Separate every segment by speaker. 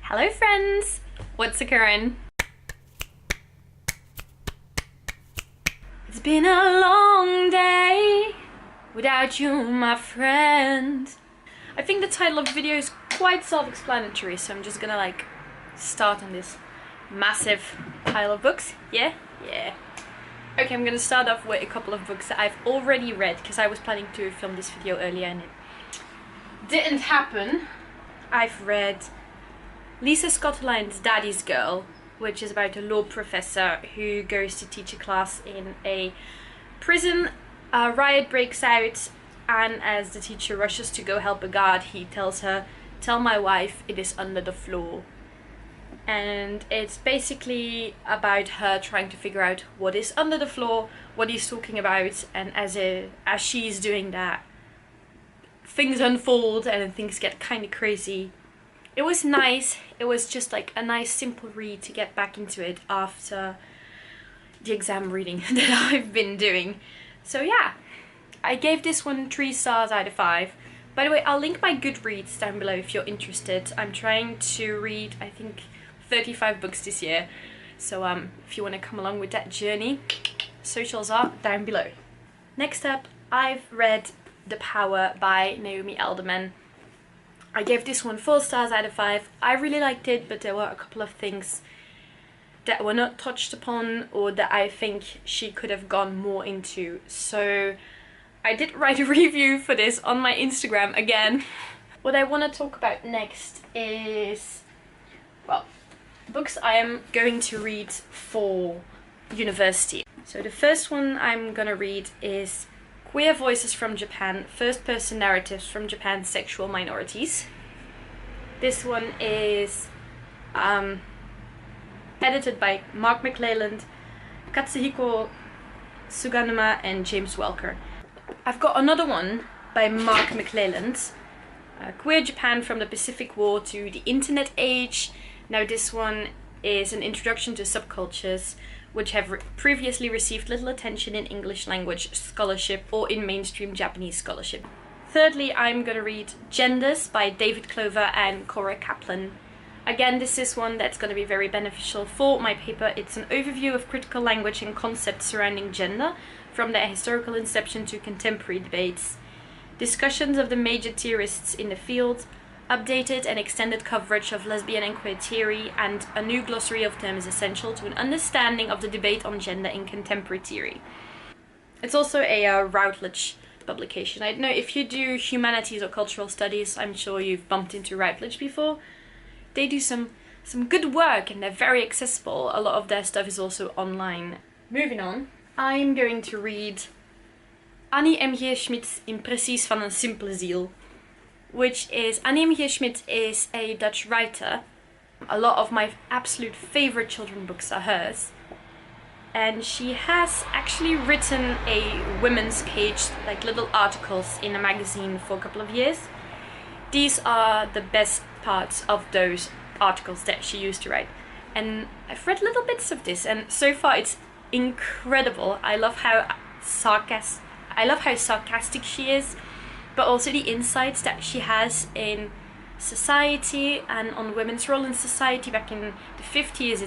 Speaker 1: Hello friends! What's occurring? It's been a long day without you, my friend. I think the title of the video is quite self-explanatory, so I'm just gonna like start on this massive pile of books. Yeah? Okay, I'm gonna start off with a couple of books that I've already read, because I was planning to film this video earlier and it didn't happen. I've read Lisa Scotland's Daddy's Girl, which is about a law professor who goes to teach a class in a prison. A riot breaks out, and as the teacher rushes to go help a guard, he tells her, "Tell my wife it is under the floor." And it's basically about her trying to figure out what is under the floor, what he's talking about, and as she's doing that, things unfold and things get kind of crazy. It was nice. It was just like a nice simple read to get back into it after the exam reading that I've been doing. So yeah, I gave this one 3 stars out of 5. By the way, I'll link my Goodreads down below if you're interested. I'm trying to read, I think, 35 books this year. So if you want to come along with that journey, socials are down below. Next up, I've read The Power by Naomi Alderman. I gave this one 4 stars out of 5. I really liked it, but there were a couple of things that were not touched upon or that I think she could have gone more into. So I did write a review for this on my Instagram again. What I want to talk about next is, well, books I am going to read for university. So the first one I'm gonna read is Queer Voices from Japan, First-Person Narratives from Japan's Sexual Minorities. This one is edited by Mark McClelland, Katsuhiko Suganuma and James Welker. I've got another one by Mark McClelland, Queer Japan from the Pacific War to the Internet Age. Now this one is an introduction to subcultures which have previously received little attention in English language scholarship or in mainstream Japanese scholarship. Thirdly, I'm gonna read Genders by David Clover and Cora Kaplan. Again, this is one that's gonna be very beneficial for my paper. It's an overview of critical language and concepts surrounding gender, from their historical inception to contemporary debates. Discussions of the major theorists in the field, updated and extended coverage of lesbian and queer theory, and a new glossary of terms essential to an understanding of the debate on gender in contemporary theory. It's also a Routledge publication. I don't know if you do humanities or cultural studies, I'm sure you've bumped into Routledge before. They do some good work and they're very accessible. A lot of their stuff is also online. Moving on, I'm going to read Annie M. G. Schmidt's Impressies van een simpele ziel, which is, Annie M. G. Schmidt is a Dutch writer. A lot of my absolute favorite children's books are hers. And she has actually written a women's page, like little articles in a magazine for a couple of years. These are the best parts of those articles that she used to write. And I've read little bits of this and so far it's incredible. I love how sarcastic she is, but also the insights that she has in society and on women's role in society back in the 50s.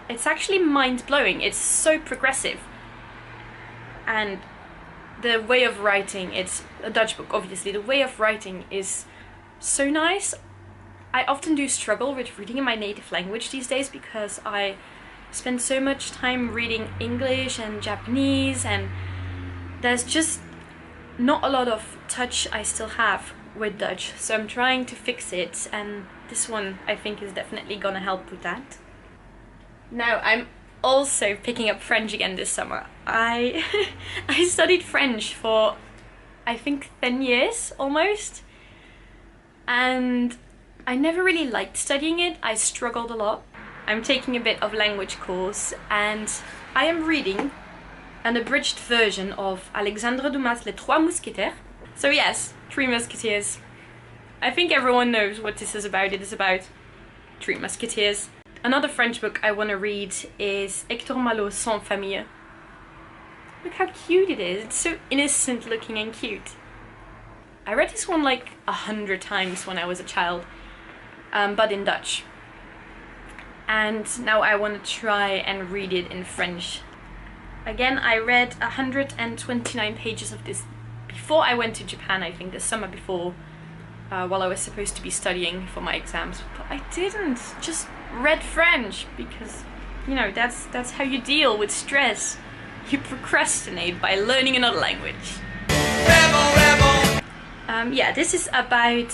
Speaker 1: It's actually mind-blowing. It's so progressive. And the way of writing, it's a Dutch book obviously, the way of writing is so nice. I often do struggle with reading in my native language these days because I spend so much time reading English and Japanese, and there's just not a lot of touch I still have with Dutch, so I'm trying to fix it, and this one I think is definitely gonna help with that. Now I'm also picking up French again this summer. I studied French for I think 10 years almost, and I never really liked studying it. I struggled a lot. I'm taking a bit of language course and I am reading an abridged version of Alexandre Dumas' Les Trois Mousquetaires. So yes, Three Musketeers. I think everyone knows what this is about. It is about 3 musketeers. Another French book I want to read is Hector Malot's Sans Famille. Look how cute it is. It's so innocent looking and cute. I read this one like 100 times when I was a child, but in Dutch. and now I want to try and read it in French. Again, I read 129 pages of this before I went to Japan, I think the summer before, while I was supposed to be studying for my exams, but I didn't. Just read French because, you know, that's how you deal with stress. You procrastinate by learning another language. Rebel, rebel. Yeah, this is about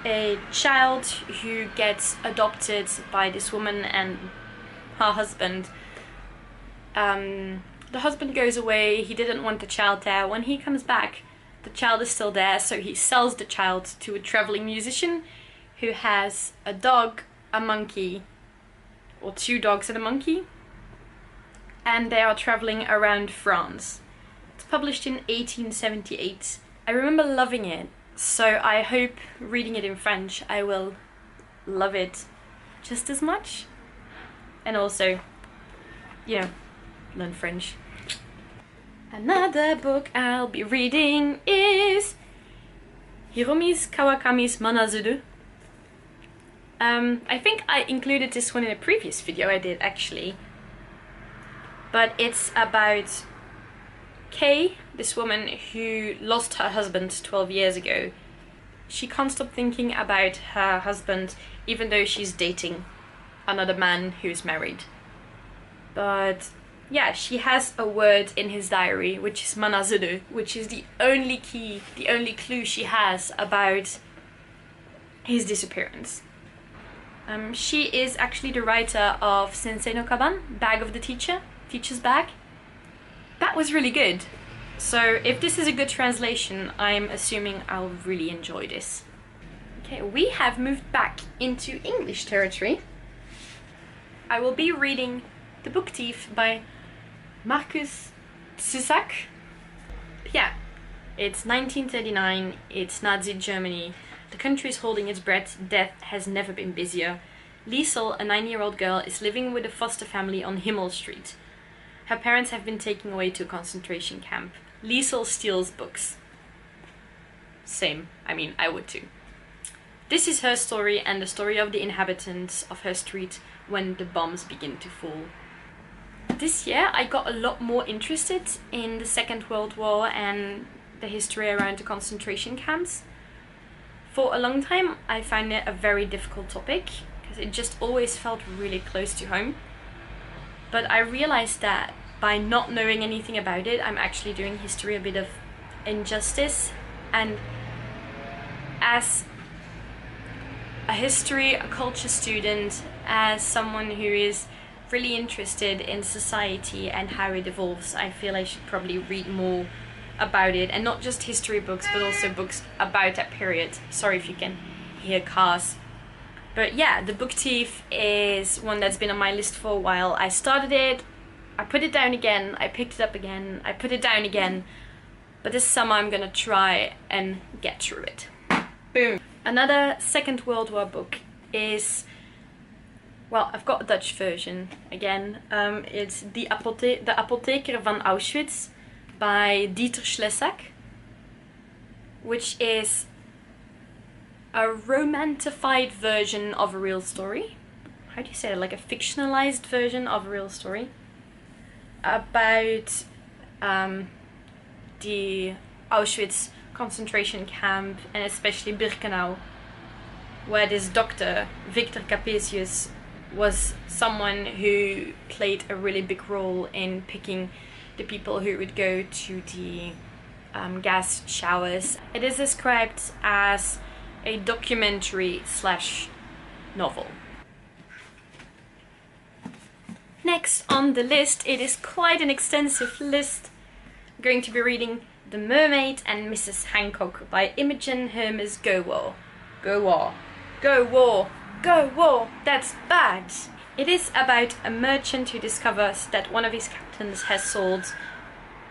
Speaker 1: a child who gets adopted by this woman and her husband. The husband goes away, he didn't want the child there. When he comes back, the child is still there, so he sells the child to a traveling musician who has a dog, a monkey, or 2 dogs and a monkey, and they are traveling around France. It's published in 1878. I remember loving it, so I hope reading it in French I will love it just as much, and also, you know, learn French. Another book I'll be reading is Hiromi Kawakami's Manazudu. I think I included this one in a previous video I did actually, but it's about Kay, this woman who lost her husband 12 years ago. She can't stop thinking about her husband even though she's dating another man who's married. But yeah, she has a word in his diary, which is Manazudu, which is the only key, the only clue she has about his disappearance. She is actually the writer of Sensei no Kaban, Bag of the Teacher, Teacher's Bag. That was really good. So if this is a good translation, I'm assuming I'll really enjoy this. Okay, we have moved back into English territory. I will be reading The Book Thief by Marcus Zusak. Yeah, it's 1939, it's Nazi Germany. The country is holding its breath, death has never been busier. Liesel, a 9-year-old girl, is living with a foster family on Himmel Street. Her parents have been taken away to a concentration camp. Liesel steals books. Same, I mean, I would too. This is her story and the story of the inhabitants of her street when the bombs begin to fall. This year I got a lot more interested in the Second World War and the history around the concentration camps. For a long time I found it a very difficult topic because it just always felt really close to home. But I realized that by not knowing anything about it, I'm actually doing history a bit of injustice, and as a history, a culture student, as someone who is really interested in society and how it evolves, I feel I should probably read more about it, and not just history books but also books about that period. Sorry if you can hear cars. But yeah, The Book Thief is one that's been on my list for a while. I started it, I put it down again, I picked it up again, I put it down again, but this summer I'm gonna try and get through it. Boom. Another Second World War book is, well, I've got a Dutch version again. It's De Apotheker van Auschwitz by Dieter Schlessak, which is a romantified version of a real story. How do you say it? Like a fictionalized version of a real story about the Auschwitz concentration camp, and especially Birkenau, where this doctor, Victor Capesius, was someone who played a really big role in picking the people who would go to the gas showers. It is described as a documentary slash novel. Next on the list, it is quite an extensive list. I'm going to be reading The Mermaid and Mrs Hancock by Imogen Hermes Gowor. Gowor. Gowor. Gowor. That's bad. It is about a merchant who discovers that one of his captains has sold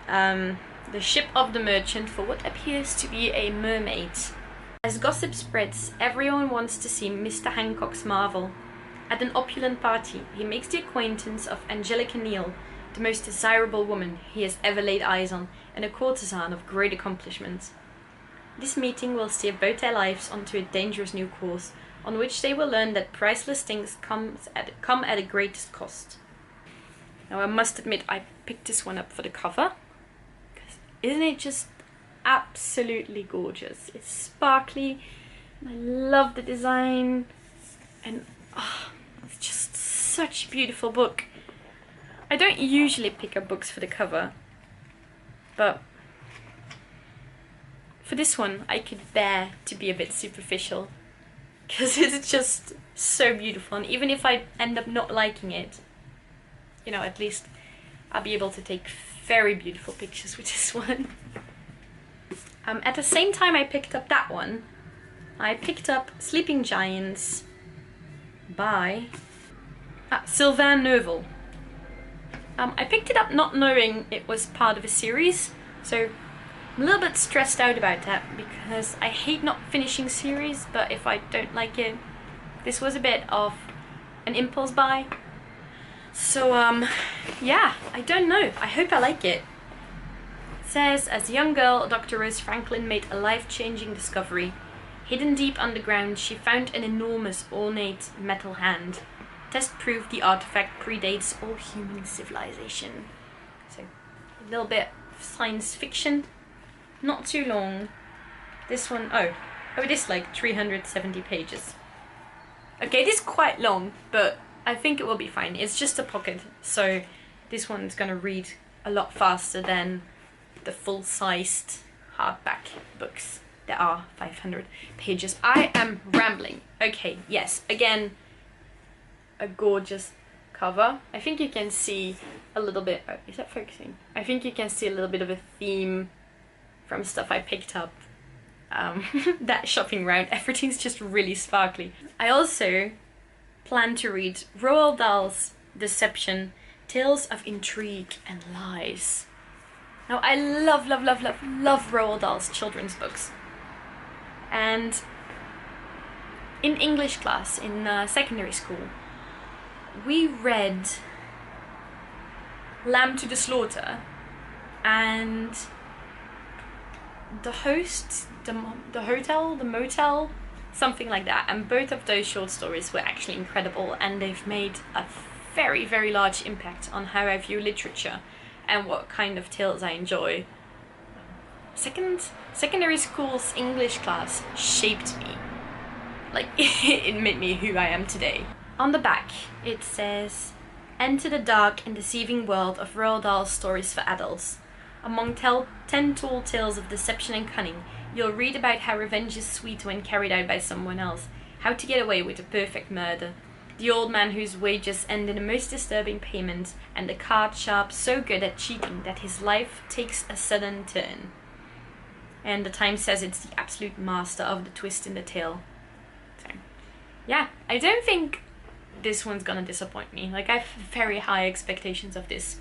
Speaker 1: the ship of the merchant for what appears to be a mermaid. As gossip spreads, everyone wants to see Mr Hancock's marvel. At an opulent party, he makes the acquaintance of Angelica Neal, the most desirable woman he has ever laid eyes on, and a courtesan of great accomplishments. This meeting will steer both their lives onto a dangerous new course, on which they will learn that priceless things come at a greatest cost. Now I must admit I picked this one up for the cover, because isn't it just absolutely gorgeous? It's sparkly, I love the design, and it's just such a beautiful book. I don't usually pick up books for the cover, but for this one I could bear to be a bit superficial, because it's just so beautiful, and even if I end up not liking it, you know, at least I'll be able to take very beautiful pictures with this one. At the same time I picked up that one, I picked up Sleeping Giants by Sylvain Neuvel. I picked it up not knowing it was part of a series, so I'm a little bit stressed out about that, because I hate not finishing series, but if I don't like it, this was a bit of an impulse buy. So yeah, I don't know, I hope I like it. It says, as a young girl, Dr. Rose Franklin made a life-changing discovery. Hidden deep underground, she found an enormous, ornate metal hand. Test proved the artifact predates all human civilization. So, a little bit of science fiction. Not too long. This one, oh, it is like 370 pages. Okay, it is quite long, but I think it will be fine. It's just a pocket, so this one's gonna read a lot faster than the full-sized hardback books that are 500 pages. I am rambling. Okay, yes, again, a gorgeous cover. I think you can see a little bit, oh, is that focusing? I think you can see a little bit of a theme from stuff I picked up that shopping round. Everything's just really sparkly. I also plan to read Roald Dahl's Deception, Tales of Intrigue and Lies. Now I love Roald Dahl's children's books. And in English class in secondary school, we read Lamb to the Slaughter and The Host, the Hotel, the Motel, something like that. And both of those short stories were actually incredible, and they've made a very large impact on how I view literature and what kind of tales I enjoy. Secondary school's English class shaped me. Like, it made me who I am today. On the back, it says, enter the dark and deceiving world of Roald Dahl's stories for adults. Among 10 tall tales of deception and cunning, you'll read about how revenge is sweet when carried out by someone else, how to get away with a perfect murder, the old man whose wages end in the most disturbing payment, and the card sharp so good at cheating that his life takes a sudden turn. And the Times says it's the absolute master of the twist in the tale. So, yeah, I don't think this one's gonna disappoint me. Like, I have very high expectations of this.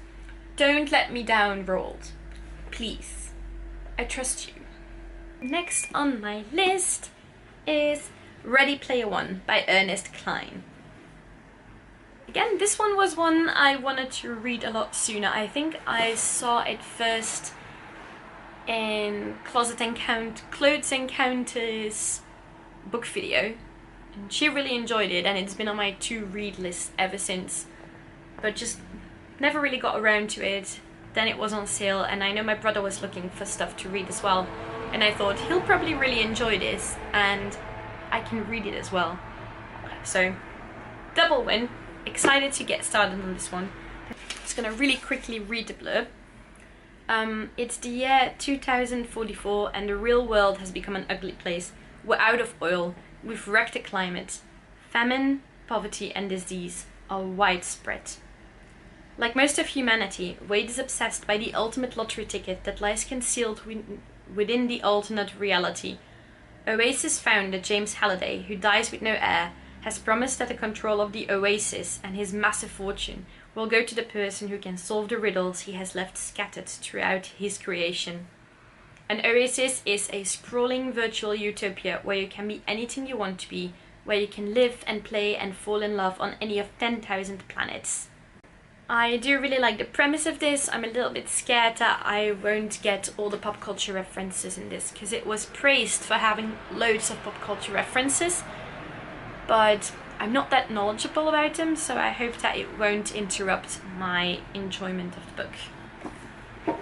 Speaker 1: Don't let me down, Roald. Please. I trust you. Next on my list is Ready Player One by Ernest Cline. Again, this one was one I wanted to read a lot sooner. I think I saw it first in Clothes Encounters book video, and she really enjoyed it, and it's been on my to-read list ever since, but just never really got around to it. Then it was on sale, and I know my brother was looking for stuff to read as well, and I thought he'll probably really enjoy this, and I can read it as well. So, double win. Excited to get started on this one. Just gonna really quickly read the blurb. It's the year 2044 and the real world has become an ugly place. We're out of oil, we've wrecked the climate. Famine, poverty and disease are widespread. Like most of humanity, Wade is obsessed by the ultimate lottery ticket that lies concealed within the alternate reality. Oasis founder James Halliday, who dies with no heir, has promised that the control of the Oasis and his massive fortune will go to the person who can solve the riddles he has left scattered throughout his creation. An Oasis is a sprawling virtual utopia where you can be anything you want to be, where you can live and play and fall in love on any of 10,000 planets. I do really like the premise of this. I'm a little bit scared that I won't get all the pop culture references in this, because it was praised for having loads of pop culture references. but I'm not that knowledgeable about them, so I hope that it won't interrupt my enjoyment of the book.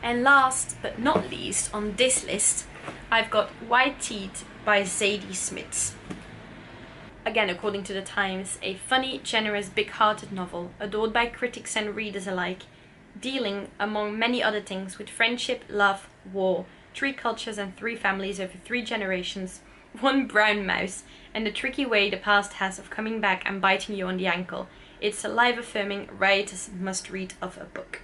Speaker 1: And last but not least on this list, I've got White Teeth by Zadie Smith. Again, according to the Times, a funny, generous, big-hearted novel, adored by critics and readers alike, dealing, among many other things, with friendship, love, war, 3 cultures and 3 families over 3 generations, 1 brown mouse, and the tricky way the past has of coming back and biting you on the ankle. It's a life-affirming, riotous must-read of a book.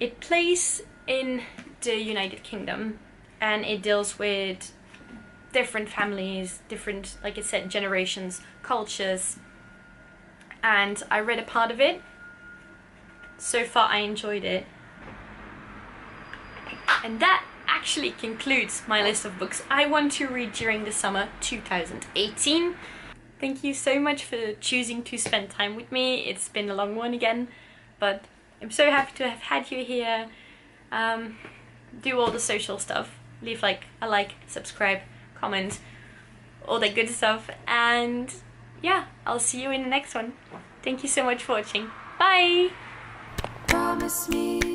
Speaker 1: It plays in the United Kingdom, and it deals with different families, different, like I said, generations, cultures, and I read a part of it. So far I enjoyed it. And that actually concludes my list of books I want to read during the summer 2018. Thank you so much for choosing to spend time with me. It's been a long one again, but I'm so happy to have had you here. Do all the social stuff. Leave a like, subscribe, comment, all that good stuff, and yeah, I'll see you in the next one. Thank you so much for watching. Bye!
Speaker 2: Promise me